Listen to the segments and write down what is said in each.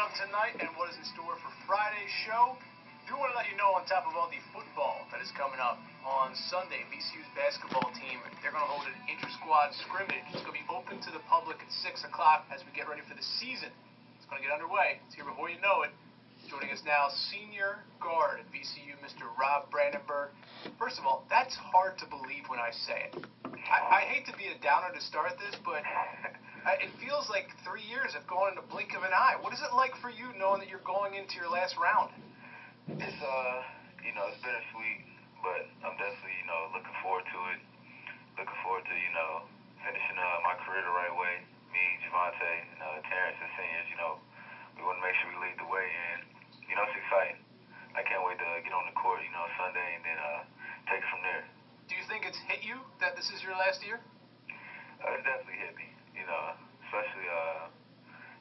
up tonight and what is in store for Friday's show. Do want to let you know on top of all the football that is coming up on Sunday, VCU's basketball team, they're going to hold an inter-squad scrimmage. It's going to be open to the public at 6 o'clock as we get ready for the season. It's going to get underway. It's here before you know it. Joining us now, senior guard at VCU, Mr. Rob Brandenberg. First of all, that's hard to believe when I say it. I hate to be a downer to start this, but it feels like 3 years have gone in the blink of an eye. What is it like for you knowing that you're going into your last round? It's, it's bittersweet, but I'm definitely, looking forward to it. Looking forward to, finishing my career the right way. Me, Javante, and Terrence as seniors, we want to make sure we lead the way, and, it's exciting. I can't wait to get on the court, Sunday, and then take it from there. Do you think it's hit you that this is your last year? It definitely hit me, especially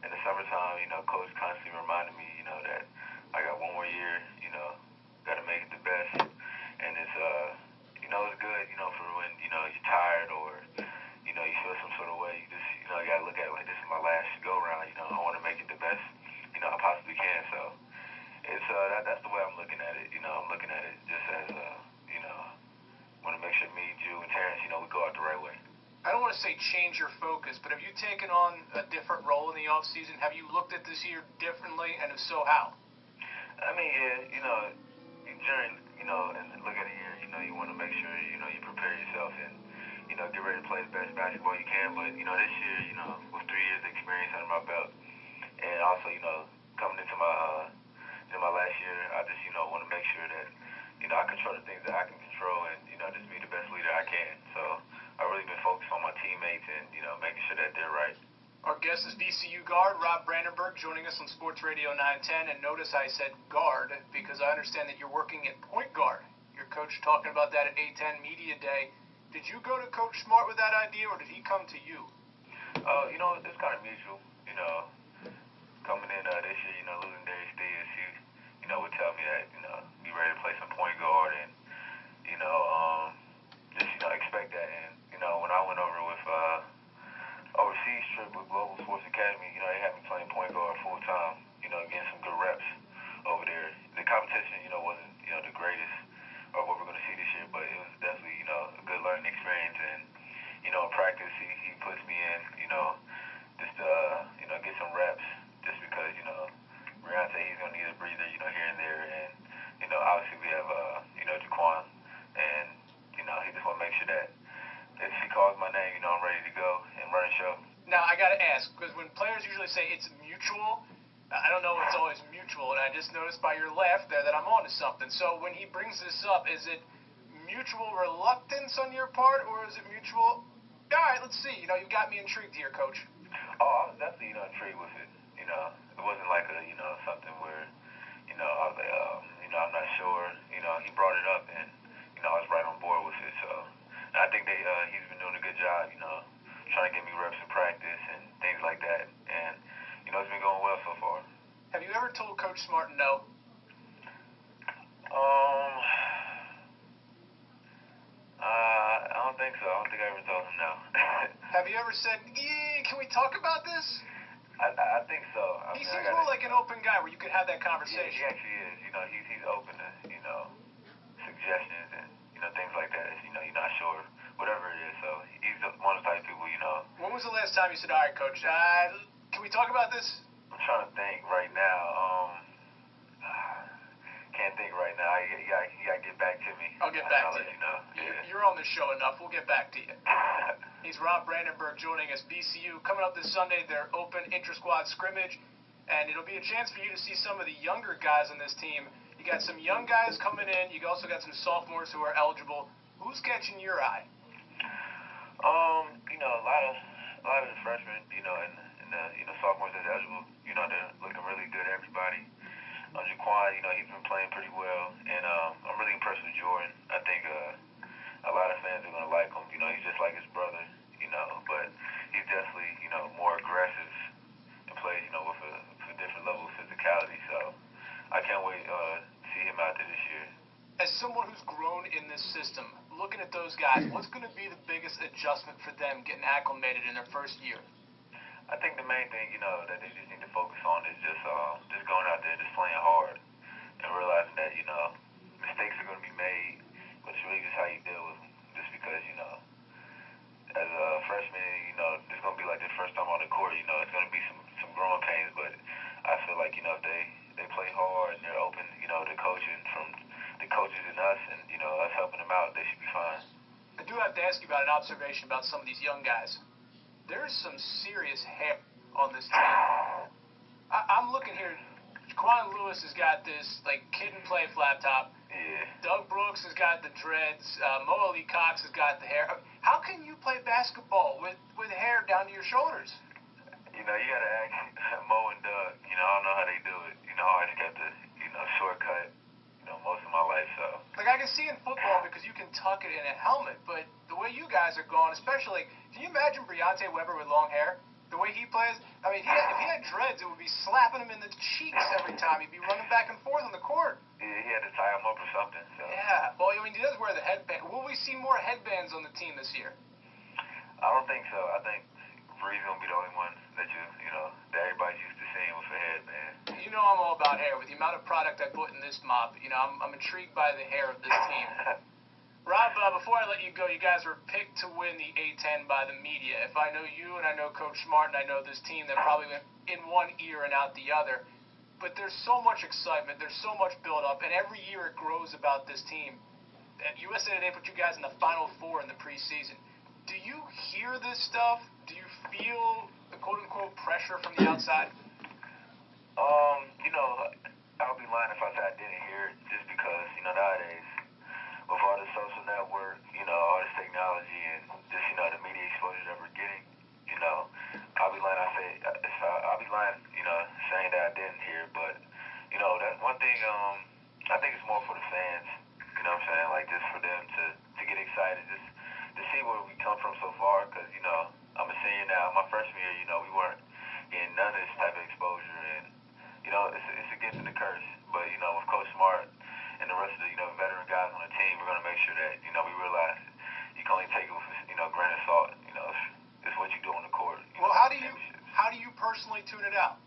in the summertime, Coach constantly reminded me, that I got one more year, got to make it the best. And it's, it's good, for when, you're tired or, you feel some sort of way. You just, you got to look at it like this is my last go-round. I want to make it the best, I possibly can. So it's, that's the way I'm looking at it. I'm looking at it just as, want to make sure me, Jew, and Terrence, we go out the right way. I don't want to say change your focus, but have you taken on a different role in the offseason? Have you looked at this year differently, and if so, how? I mean, yeah, during, and look at a year, you want to make sure, you prepare yourself and, get ready to play the best basketball you can. But, this year, with 3 years of experience under my belt, and also, coming into my, my last year, I just, want to make sure that, I control the things that I can control and, just be the best leader I can. So I've really been focused on my teammates and, making sure that they're right. Our guest is VCU guard Rob Brandenberg joining us on Sports Radio 910. And notice I said guard because I understand that you're working at point guard. Your coach talking about that at A10 Media Day. Did you go to Coach Smart with that idea or did he come to you? It's kind of mutual. Coming in this year, losing Darius Diaz, he, would tell me that, be ready to play some point guard and, just, expect that. And, when I went over with, overseas trip with Global Sports Academy, they had me playing point guard full time, getting some good reps over there. The competition, wasn't, the greatest of what we're going to see this year, but it was definitely, a good learning experience. And, in practice, he puts me in, just to, get some reps just because, Briante, he's going to need a breather, here and there. And, obviously we have, Jaquan, and, he just want to make sure that if he calls my name, I'm ready to go and run a show. Now, I got to ask, because when players usually say it's mutual, I don't know if it's always mutual, and I just noticed by your laugh there that I'm on to something. So when he brings this up, is it mutual reluctance on your part, or is it mutual, all right, let's see, you got me intrigued here, Coach. Oh, I was definitely, intrigued with it. It wasn't like a, something where, I was like, I'm not sure. He brought it up, and, I was right on board with it, so. And I think he's been doing a good job, trying to get me reps in practice and things like that. And, it's been going well so far. Have you ever told Coach Smart no? I don't think so. I don't think I ever told him no. Have you ever said, can we talk about this? I think so. He seems more like an open guy where you could have that conversation. Yeah, he actually is. He's open to, suggestions and, things like that. If, you're not sure, whatever it is. So he's one of the type of people, When was the last time you said, all right, Coach, can we talk about this? I'm trying to think right now. Can't think right now. You gotta get back to me. I'll get back I'll to let you. you know. Yeah. You're on the show enough. We'll get back to you. He's Rob Brandenberg joining us. VCU coming up this Sunday, their open inter-squad scrimmage, and it'll be a chance for you to see some of the younger guys on this team. You got some young guys coming in. You also got some sophomores who are eligible. Who's catching your eye? A lot of the freshmen, and the sophomores that are eligible, they're looking really good. Everybody. Jaquan, he's been playing pretty well, and I'm really impressed with Jordan. I think a lot of fans are gonna like him. He's just like his brother, but he's definitely, more aggressive and plays, with a different level of physicality. So I can't wait to see him out there this year. As someone who's grown in this system, looking at those guys, what's going to be the biggest adjustment for them getting acclimated in their first year? I think the main thing, that they just need to focus on is just growing pains, but I feel like, you know, if they play hard and they're open, you know, to coaching from the coaches and us and, you know, us helping them out, they should be fine. I do have to ask you about an observation about some of these young guys. There's some serious hair on this team. I'm looking here. Quan Lewis has got this, like, kid-and-play flat top. Yeah. Doug Brooks has got the dreads. Mo Ali Cox has got the hair. How can you play basketball with hair down to your shoulders? You know, you got to ask Mo and Doug. You know, I don't know how they do it. You know, I always kept the, you know, shortcut, you know, most of my life, so. Like, I can see in football because you can tuck it in a helmet, but the way you guys are going, especially, can you imagine Briante Weber with long hair? The way he plays? I mean, if he had dreads, it would be slapping him in the cheeks every time. He'd be running back and forth on the court. Yeah, he had to tie him up or something, so. Yeah, well, I mean, he does wear the headband. Will we see more headbands on the team this year? I don't think so. I think Bree's going to be the only one that you know, that everybody's used to seeing with a headband. You know I'm all about hair. With the amount of product I put in this mop, you know, I'm intrigued by the hair of this team. Rob, before I let you go, you guys were picked to win the A-10 by the media. If I know you and I know Coach Smart and I know this team, that probably went in one ear and out the other. But there's so much excitement, there's so much build-up, and every year it grows about this team. At USA Today put you guys in the Final Four in the preseason. Do you hear this stuff? Do you feel the quote-unquote pressure from the outside? You know, I would be lying if I said I didn't hear it, just because, you know, nowadays, with all the social network, you know, all this technology and just, you know, the media exposure that we're getting, you know, I'll be lying. I'll be lying, you know, saying that I didn't hear. But, you know, that's one thing. I think it's more for the fans. You know what I'm saying? Like, just for them to get excited, just to see where we come from so far. Because, you know, I'm a senior now. My freshman year, you know, we weren't getting none of this type of exposure, and you know, it's a gift and a curse. But, you know, with Coach Smart and the rest of the, you know, veteran guys on the team, we're going to make sure that, you know, we realize you can only take it with, you know, a grain of salt. You know, it's what you do on the court. Well, how do you personally tune it out?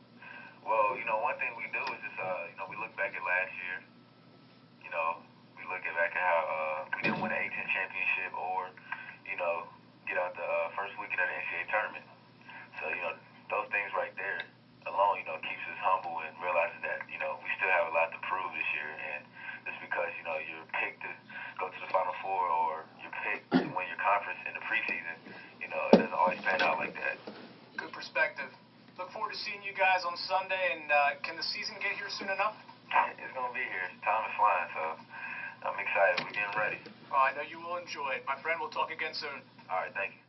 Well, you know, one thing we do is just, you know, we look back at last year. You know, we look back at how we didn't win the A-10 championship or, you know, get out the first weekend of the NCAA tournament. So, you know, those things right there alone, you know, keeps us humble and realizes that, you know, we still have a lot to prove this year. And just because, you know, you're picked to go to the Final Four or you're picked to win your conference in the preseason, you know, it doesn't always pan out like that. Good perspective. Look forward to seeing you guys on Sunday, and can the season get here soon enough? It's going to be here. Time is flying, so I'm excited. We're getting ready. Well, I know you will enjoy it. My friend, we'll talk again soon. All right, thank you.